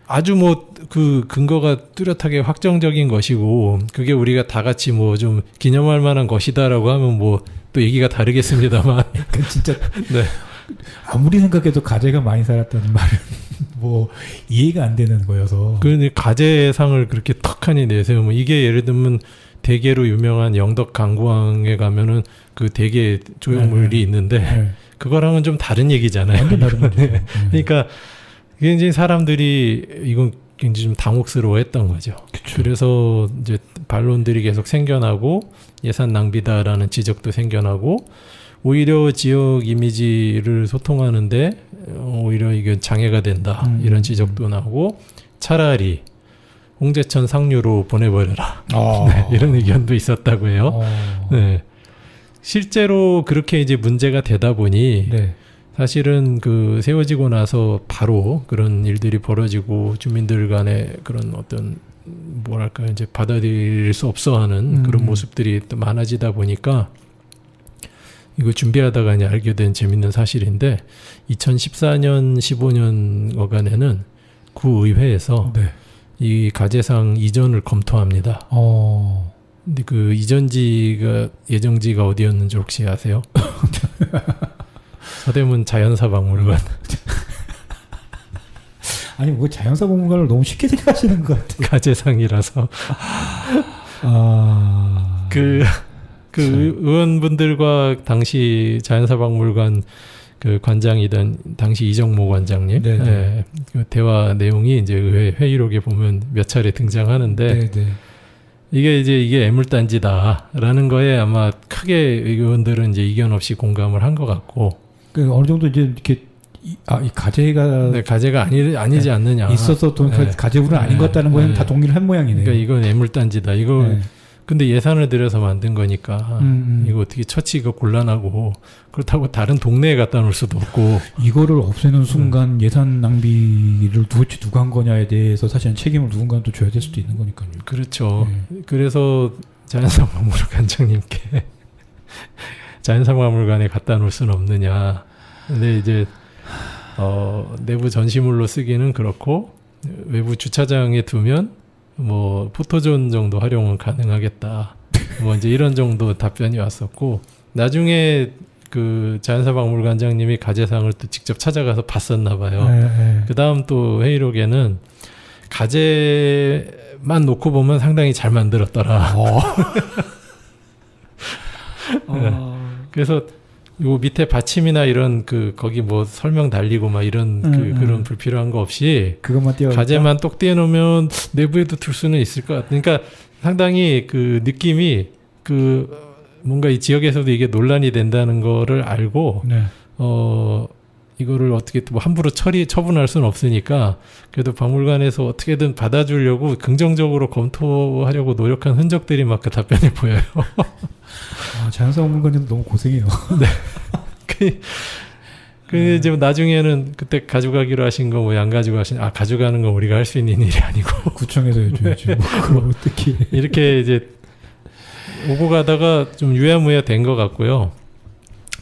아주 뭐 그 근거가 뚜렷하게 확정적인 것이고 그게 우리가 다 같이 뭐 좀 기념할 만한 것이다라고 하면 뭐 또 얘기가 다르겠습니다만. 그러니까 진짜 네. 아무리 생각해도 가재가 많이 살았다는 말은 뭐 이해가 안 되는 거여서. 그 가재상을 그렇게 턱하니 내세우면 이게 예를 들면 대게로 유명한 영덕 강구항에 가면은 그 대게 조형물이 있는데 그거랑은 좀 다른 얘기잖아요. 완전 다른 거죠. 그러니까 굉장히 사람들이 이건 굉장히 좀 당혹스러워했던 거죠. 그쵸. 그래서 이제 반론들이 계속 생겨나고 예산 낭비다라는 지적도 생겨나고 오히려 지역 이미지를 소통하는데 오히려 이게 장애가 된다 이런 지적도 나오고 차라리 홍제천 상류로 보내버려라 네, 이런 의견도 있었다고 해요. 네. 실제로 그렇게 이제 문제가 되다 보니 네. 사실은 그 세워지고 나서 바로 그런 일들이 벌어지고 주민들 간에 그런 어떤 뭐랄까 이제 받아들일 수 없어하는 그런 모습들이 또 많아지다 보니까 이거 준비하다가 이제 알게 된 재밌는 사실인데 2014년 15년 어간에는 구의회에서 네. 이 가재상 이전을 검토합니다. 근데 그 이전지가 예정지가 어디였는지 혹시 아세요? 서대문 자연사박물관. 아니 뭐 자연사박물관을 너무 쉽게 생각하시는 것 같아요. 가재상이라서. 그 의원분들과 당시 자연사박물관 그 관장이던 당시 이정모 관장님, 네, 그 대화 내용이 이제 의회 회의록에 보면 몇 차례 등장하는데 네네. 이게 애물단지다라는 거에 아마 크게 의원들은 이제 이견 없이 공감을 한 것 같고. 그 어느 정도 이제 이렇게 이 가재가 네, 가재가 아니지 않느냐. 있어서 또 네. 가재물은 아닌 것 같다는 거에는 다 동의를 한 모양이네요. 그러니까 이건 애물단지다. 이거 근데 예산을 들여서 만든 거니까 이거 어떻게 처치가 곤란하고 그렇다고 다른 동네에 갖다 놓을 수도 없고 이거를 없애는 순간 예산 낭비를 도대체 누가 한 거냐에 대해서 사실은 책임을 누군가 또 져야 될 수도 있는 거니까요. 그렇죠. 그래서 자연사박물관 관장님께 자연사박물관에 갖다 놓을 수는 없느냐. 근데 이제 내부 전시물로 쓰기는 그렇고 외부 주차장에 두면 뭐 포토존 정도 활용은 가능하겠다. 뭐 이제 이런 정도 답변이 왔었고 나중에 그 자연사박물관장님이 가재상을 또 직접 찾아가서 봤었나 봐요. 그 다음 또 회의록에는 가재만 놓고 보면 상당히 잘 만들었더라. 그래서 요 밑에 받침이나 이런 거기 뭐 설명 달리고 막 이런 그런 불필요한 거 없이 그것만 띄워 가재만 똑 띄워놓으면 내부에도 둘 수는 있을 것 같아요. 그러니까 상당히 그 느낌이 뭔가 이 지역에서도 이게 논란이 된다는 거를 알고 이거를 어떻게 뭐 함부로 처분할 수는 없으니까 그래도 박물관에서 어떻게든 받아주려고 긍정적으로 검토하려고 노력한 흔적들이 막 그 답변에 보여요. 자연사박물관에도 너무 고생해요. 네. 그 이제 나중에는 그때 가져가기로 하신 거 뭐 안 가져가신 가져가는 건 우리가 할 수 있는 일이 아니고 구청에서 해줘야지. 그걸 어떻게 이렇게 이제 오고 가다가 좀 유야무야 된 것 같고요.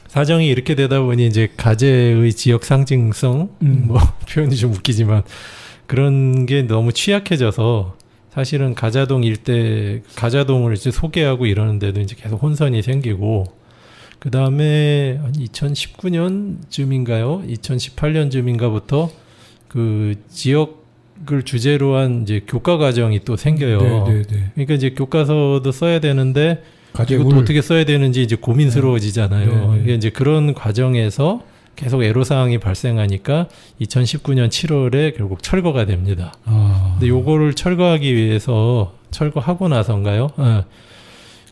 사정이 이렇게 되다 보니 이제 가재의 지역 상징성 뭐 표현이 좀 웃기지만 그런 게 너무 취약해져서 사실은 가자동 일대 가자동을 이제 소개하고 이러는데도 이제 계속 혼선이 생기고 그 다음에 한 2019년쯤인가요? 2018년쯤인가부터 그 지역을 주제로 한 이제 교과 과정이 또 생겨요. 그러니까 이제 교과서도 써야 되는데 이것도 어떻게 써야 되는지 이제 고민스러워지잖아요. 이게 이제 그런 과정에서 계속 애로사항이 발생하니까 2019년 7월에 결국 철거가 됩니다. 근데 요거를 철거하기 위해서 철거하고 나서인가요?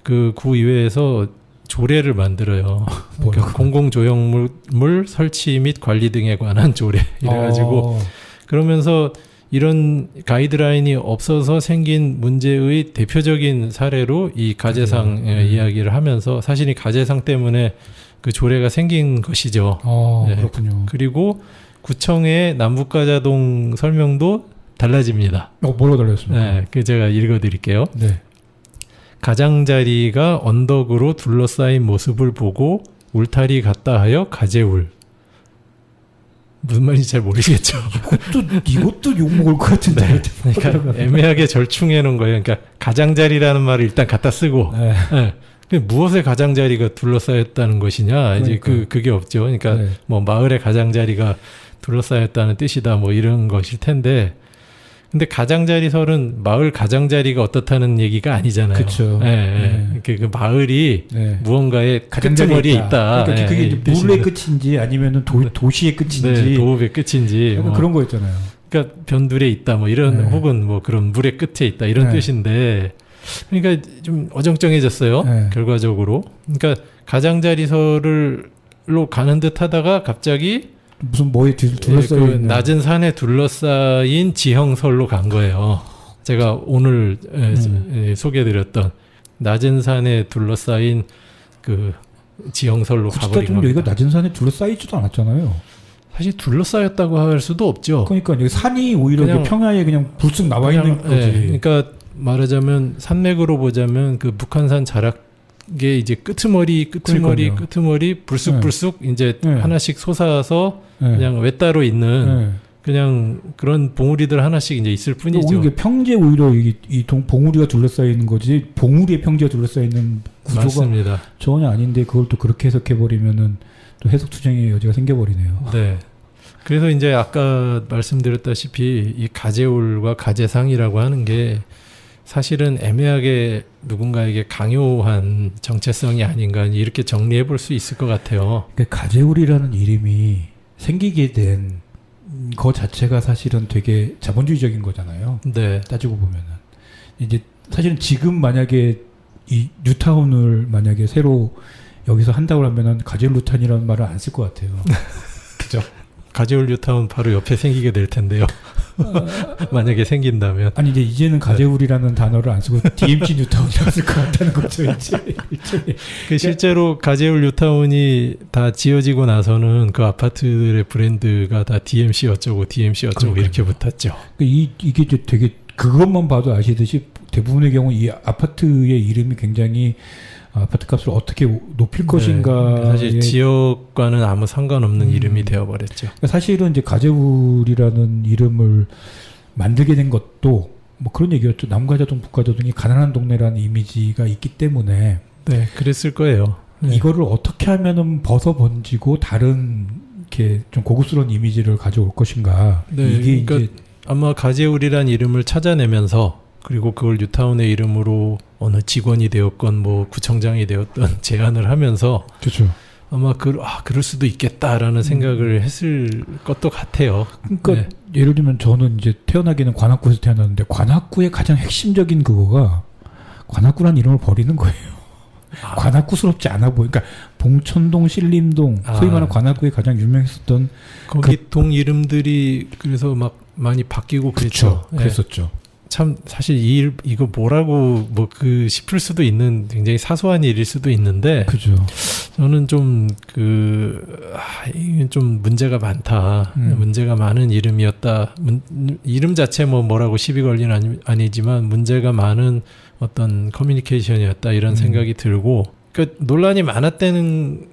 그 구의회에서 조례를 만들어요. 그러니까 공공조형물 설치 및 관리 등에 관한 조례. 이래가지고 그러면서 이런 가이드라인이 없어서 생긴 문제의 대표적인 사례로 이 가재상 이야기를 하면서 사실 이 가재상 때문에 그 조례가 생긴 것이죠. 네. 그렇군요. 그리고 구청의 남북가자동 설명도 달라집니다. 뭐로 달라졌습니까? 네, 그 제가 읽어드릴게요. 네. 가장자리가 언덕으로 둘러싸인 모습을 보고 울타리 같다 하여 가재울. 무슨 말인지 잘 모르겠죠. 이것도 욕먹을 것 같은데. 네. 그러니까 애매하게 절충해 놓은 거예요. 그러니까 가장자리라는 말을 일단 갖다 쓰고 네. 무엇의 가장자리가 둘러싸였다는 것이냐 이제 그게 없죠. 그러니까 네. 뭐 마을의 가장자리가 둘러싸였다는 뜻이다 뭐 이런 것일 텐데 근데 가장자리설은 마을 가장자리가 어떻다는 얘기가 아니잖아요. 그렇죠. 네. 네. 그 마을이 네. 무언가의 끄트머리에 있다. 그러니까 그게 네. 물의 끝인지 아니면은 도시의 끝인지 네, 도읍의 끝인지 뭐. 그런 거였잖아요. 그러니까 변두리에 있다 뭐 이런 네. 혹은 뭐 그런 물의 끝에 있다 이런 네. 뜻인데 그러니까 좀 어정쩡해졌어요. 네. 결과적으로. 그러니까 가장자리설로 가는 듯 하다가 갑자기 무슨 뭐에 둘러싸여 있는 낮은 산에 둘러싸인 지형설로 간 거예요. 제가 오늘 소개해드렸던 낮은 산에 둘러싸인 그 지형설로 가버린 겁니다. 여기가 낮은 산에 둘러싸이지도 않았잖아요. 사실 둘러싸였다고 할 수도 없죠. 그러니까 여기 산이 오히려 그냥, 평야에 그냥 불쑥 나와 있는 거지. 그러니까 말하자면 산맥으로 보자면 그 북한산 자락의 이제 끄트머리 불쑥 이제 하나씩 솟아서 그냥 외따로 있는 그냥 그런 봉우리들 하나씩 이제 있을 뿐이죠. 오히려 평지에 오히려 이 봉우리가 둘러싸여 있는 거지 봉우리의 평지가 둘러싸여 있는 구조가 맞습니다. 전혀 아닌데 그걸 또 그렇게 해석해 버리면은 또 해석 투쟁의 여지가 생겨버리네요. 네. 그래서 이제 아까 말씀드렸다시피 이 가제울과 가제상이라고 하는 게 사실은 애매하게 누군가에게 강요한 정체성이 아닌가 이렇게 정리해 볼 수 있을 것 같아요. 그러니까 가제울이라는 이름이 생기게 된 거 자체가 사실은 되게 자본주의적인 거잖아요. 네. 따지고 보면은 이제 사실은 지금 만약에 이 뉴타운을 만약에 새로 여기서 한다고 하면은 가제울 뉴타운이라는 말을 안 쓸 것 같아요. 그죠? 가제울 뉴타운 바로 옆에 생기게 될 텐데요. 만약에 생긴다면. 아니 이제는 가제울이라는 단어를 안 쓰고 DMC 뉴타운이라고 쓸 것 같다는 거죠. 이제. 그 실제로 가제울 뉴타운이 다 지어지고 나서는 그 아파트들의 브랜드가 다 DMC 어쩌고 이렇게 붙었죠. 이게 되게 그것만 봐도 아시듯이 대부분의 경우 이 아파트의 이름이 굉장히 아파트 값을 어떻게 높일 것인가. 사실 지역과는 아무 상관없는 이름이 되어버렸죠. 사실은 이제 가제울이라는 이름을 만들게 된 것도 뭐 그런 얘기였죠. 남가자동, 북가자동이 가난한 동네라는 이미지가 있기 때문에. 네, 그랬을 거예요. 이거를 어떻게 하면은 벗어 번지고 다른 이렇게 좀 고급스러운 이미지를 가져올 것인가. 네, 이게 그러니까 이제 아마 가제울이라는 이름을 찾아내면서 그리고 그걸 뉴타운의 이름으로 어느 직원이 되었건 뭐 구청장이 되었던 제안을 하면서 그렇죠. 아마 그럴 수도 있겠다라는 생각을 했을 것도 같아요. 그러니까 네. 예를 들면 저는 이제 태어나기는 관악구에서 태어났는데 관악구의 가장 핵심적인 그거가 관악구라는 이름을 버리는 거예요. 관악구스럽지 않아 보여. 그러니까 봉천동, 신림동, 소위 말하는 관악구에 가장 유명했었던 거기 동 이름들이 그래서 막 많이 바뀌고 그랬죠. 그랬었죠. 참 사실 이거 뭐라고 싶을 수도 있는 굉장히 사소한 일일 수도 있는데 그죠. 저는 좀 이게 좀 문제가 많다. 문제가 많은 이름이었다. 이름 자체 뭐라고 시비 걸리는 아니지만 문제가 많은 어떤 커뮤니케이션이었다 이런 생각이 들고 그러니까 논란이 많았다는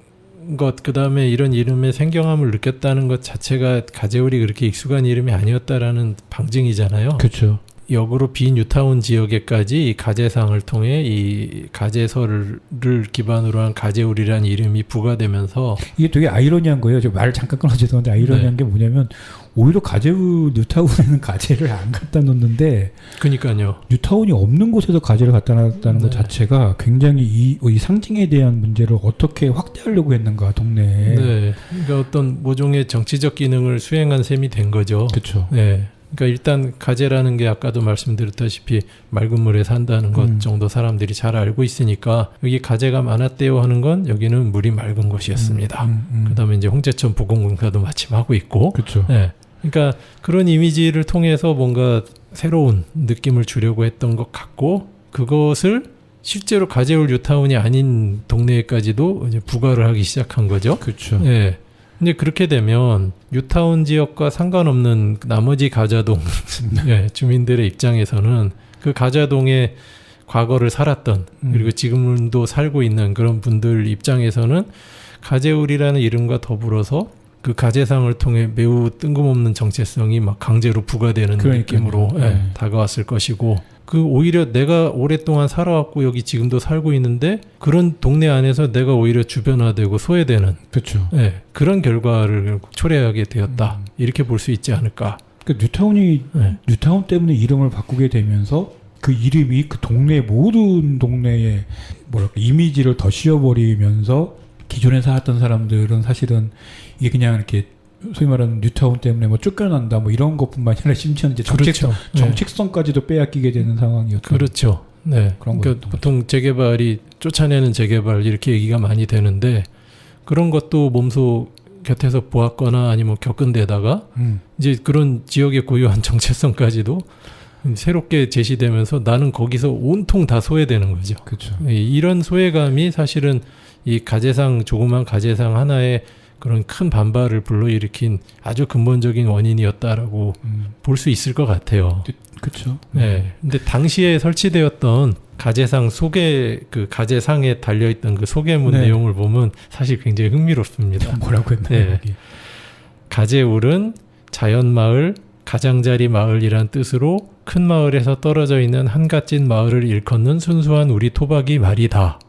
것 그다음에 이런 이름의 생경함을 느꼈다는 것 자체가 가제울이 그렇게 익숙한 이름이 아니었다라는 방증이잖아요. 그렇죠. 역으로 비뉴타운 지역에까지 이 가제상을 통해 이 가제설을 기반으로 한 가제울이라는 이름이 부과되면서 이게 되게 아이러니한 거예요. 제가 말을 잠깐 끊어 죄송한데 아이러니한 게 뭐냐면 오히려 가제울 뉴타운에는 가제를 안 갖다 놓는데 그러니까요. 뉴타운이 없는 곳에서 가제를 갖다 놨다는 것 자체가 굉장히 이 상징에 대한 문제를 어떻게 확대하려고 했는가 동네에. 네. 그러니까 어떤 모종의 정치적 기능을 수행한 셈이 된 거죠. 그렇죠. 네. 그러니까 일단 가제라는 게 아까도 말씀드렸다시피 맑은 물에 산다는 것 정도 사람들이 잘 알고 있으니까 여기 가제가 많았대요 하는 건 여기는 물이 맑은 곳이었습니다. 그다음에 이제 홍제천 부공공사도 마침 하고 있고. 그렇죠. 네. 그러니까 그런 이미지를 통해서 뭔가 새로운 느낌을 주려고 했던 것 같고 그것을 실제로 가제울 뉴타운이 아닌 동네에까지도 이제 부과를 하기 시작한 거죠. 그렇죠. 네. 근데 그렇게 되면 뉴타운 지역과 상관없는 나머지 가자동 주민들의 입장에서는 그 가자동에 과거를 살았던 그리고 지금도 살고 있는 그런 분들 입장에서는 가제울이라는 이름과 더불어서 그 가재상을 통해 매우 뜬금없는 정체성이 막 강제로 부과되는 느낌으로 다가왔을 것이고, 그 오히려 내가 오랫동안 살아왔고 여기 지금도 살고 있는데 그런 동네 안에서 내가 오히려 주변화되고 소외되는, 그렇죠. 그런 결과를 초래하게 되었다. 이렇게 볼 수 있지 않을까. 그러니까 뉴타운 때문에 이름을 바꾸게 되면서 그 이름이 그 동네 모든 동네의 이미지를 더 씌워버리면서 기존에 살았던 사람들은 사실은 이게 그냥 이렇게 소위 말하는 뉴타운 때문에 뭐 쫓겨난다 뭐 이런 것뿐만 아니라 심지어 이제 정책성까지도 빼앗기게 되는 상황이었죠. 그렇죠. 네. 그러니까 보통 재개발이 쫓아내는 재개발 이렇게 얘기가 많이 되는데, 그런 것도 몸소 곁에서 보았거나 아니면 겪은 데다가 이제 그런 지역의 고유한 정체성까지도 새롭게 제시되면서 나는 거기서 온통 다 소외되는 거죠. 그렇죠. 이런 소외감이 사실은 이 가재상, 조그만 가재상 하나의 그런 큰 반발을 불러일으킨 아주 근본적인 원인이었다라고 볼 수 있을 것 같아요. 그렇죠. 네. 근데 당시에 설치되었던 가재상 그 가재상에 달려있던 그 소개문 내용을 보면 사실 굉장히 흥미롭습니다. 뭐라고 했나요? 가재울은 자연마을, 가장자리 마을이란 뜻으로 큰 마을에서 떨어져 있는 한갓진 마을을 일컫는 순수한 우리 토박이 말이다.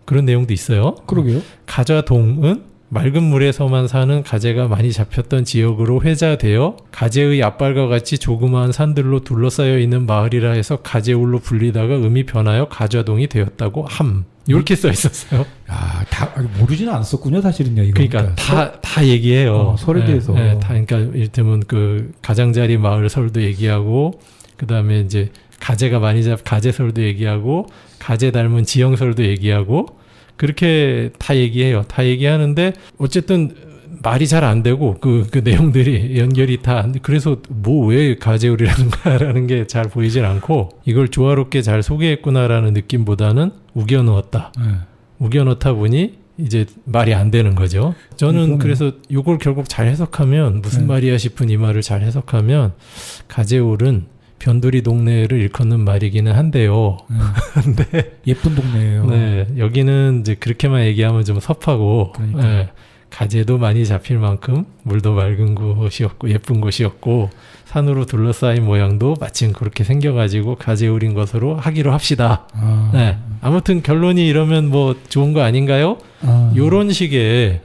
그런 내용도 있어요. 그러게요. 가자동은 맑은 물에서만 사는 가재가 많이 잡혔던 지역으로 회자되어 가재의 앞발과 같이 조그마한 산들로 둘러싸여 있는 마을이라 해서 가재울로 불리다가 음이 변하여 가자동이 되었다고 함. 이렇게 써 있었어요. 다 모르지는 않았었군요, 사실은요. 이거. 그러니까 다 얘기해요. 설에 대해서. 그러니까 이를테면 그 가장자리 마을 설도 얘기하고, 그 다음에 이제 가재가 많이 가재설도 얘기하고, 가재 닮은 지형설도 얘기하고, 그렇게 다 얘기해요. 다 얘기하는데 어쨌든 말이 잘 안 되고 그 내용들이 연결이 다 안 돼. 그래서 뭐 왜 가재울이라는가라는 게 잘 보이질 않고, 이걸 조화롭게 잘 소개했구나라는 느낌보다는 우겨넣었다. 우겨넣다 보니 이제 말이 안 되는 거죠. 저는 그래서 이걸 결국 잘 해석하면 무슨 말이야 싶은 이 말을 잘 해석하면 가재울은 변두리 동네를 일컫는 말이기는 한데요. 근데 예쁜 동네예요. 네, 여기는 이제 그렇게만 얘기하면 좀 섭하고, 가재도 많이 잡힐 만큼 물도 맑은 곳이었고 예쁜 곳이었고 산으로 둘러싸인 모양도 마침 그렇게 생겨가지고 가재울인 것으로 하기로 합시다. 네, 아무튼 결론이 이러면 뭐 좋은 거 아닌가요? 요런 식의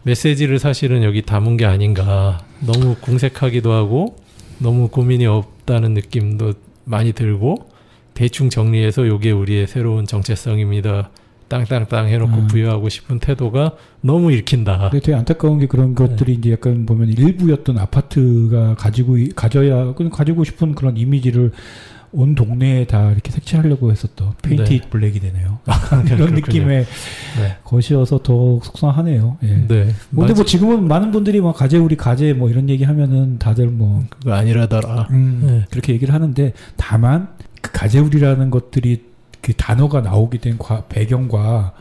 메시지를 사실은 여기 담은 게 아닌가. 너무 궁색하기도 하고 너무 고민이 없다는 느낌도 많이 들고, 대충 정리해서 요게 우리의 새로운 정체성입니다. 땅땅땅 해놓고 부여하고 싶은 태도가 너무 읽힌다. 근데 되게 안타까운 게 그런 것들이 이제 약간 보면 일부였던 아파트가 가지고 싶은 그런 이미지를 온 동네에 다 이렇게 색칠하려고 했었던 페인트 블랙이 되네요. 이런 느낌의 것이어서 더 속상하네요. 근데 뭐 지금은 많은 분들이 막 가재우리 가재 뭐 이런 얘기 하면은 다들 뭐 그거 아니라더라. 그렇게 얘기를 하는데, 다만 그 가재우리라는 것들이 그 단어가 나오게 된 배경과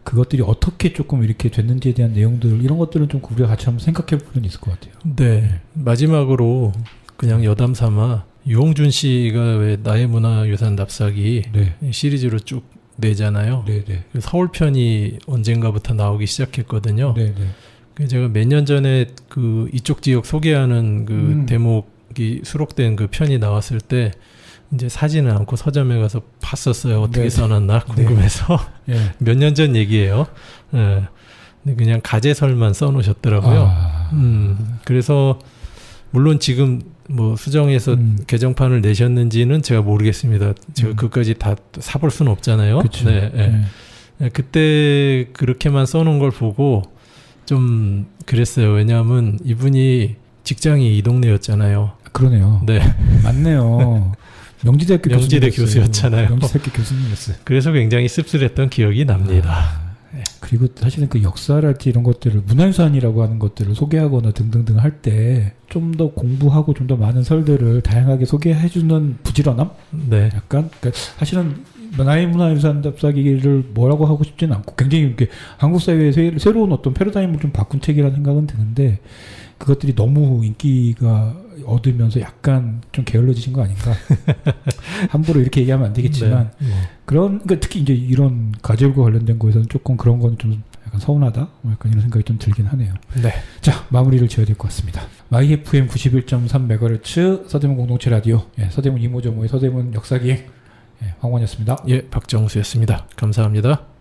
그것들이 어떻게 조금 이렇게 됐는지에 대한 내용들, 이런 것들은 좀 우리가 같이 한번 생각해 볼 필요는 있을 것 같아요. 네. 마지막으로 그냥 여담 삼아 유홍준 씨가 왜 나의 문화유산 납작이 시리즈로 쭉 내잖아요. 그 서울 편이 언젠가부터 나오기 시작했거든요. 제가 몇 년 전에 그 이쪽 지역 소개하는 그 대목이 수록된 그 편이 나왔을 때 이제 사진을 않고 서점에 가서 봤었어요. 어떻게 써놨나 궁금해서. 몇 년 전 얘기예요. 근데 그냥 가재설만 써놓으셨더라고요. 그래서 물론 지금 뭐 수정해서 개정판을 내셨는지는 제가 모르겠습니다. 제가 그것까지 다 사볼 수는 없잖아요. 그때 그렇게만 써놓은 걸 보고 좀 그랬어요. 왜냐하면 이분이 직장이 이 동네였잖아요. 그러네요. 맞네요. 명지대 교수였잖아요. 명지대학교 교수님이었어요. 그래서 굉장히 씁쓸했던 기억이 납니다. 그리고 사실은 그 역사랄지 이런 것들을, 문화유산이라고 하는 것들을 소개하거나 등등등 할 때 좀 더 공부하고 좀 더 많은 설들을 다양하게 소개해주는 부지런함? 약간, 그러니까 사실은 나의 문화유산 답사기를 뭐라고 하고 싶지는 않고, 굉장히 이렇게 한국 사회의 새로운 어떤 패러다임을 좀 바꾼 책이라는 생각은 드는데, 그것들이 너무 인기가 얻으면서 약간 좀 게을러지신 거 아닌가. 함부로 이렇게 얘기하면 안 되겠지만, 그러니까 특히 이제 이런 가재울과 관련된 거에서는 조금 그런 거는 좀 약간 서운하다 뭐 약간 이런 생각이 좀 들긴 하네요. 네. 자, 마무리를 지어야 될 것 같습니다. YFM 91.3MHz 서대문 공동체 라디오, 서대문 이모저모의 서대문 역사기행, 황원이었습니다. 박정수였습니다. 감사합니다.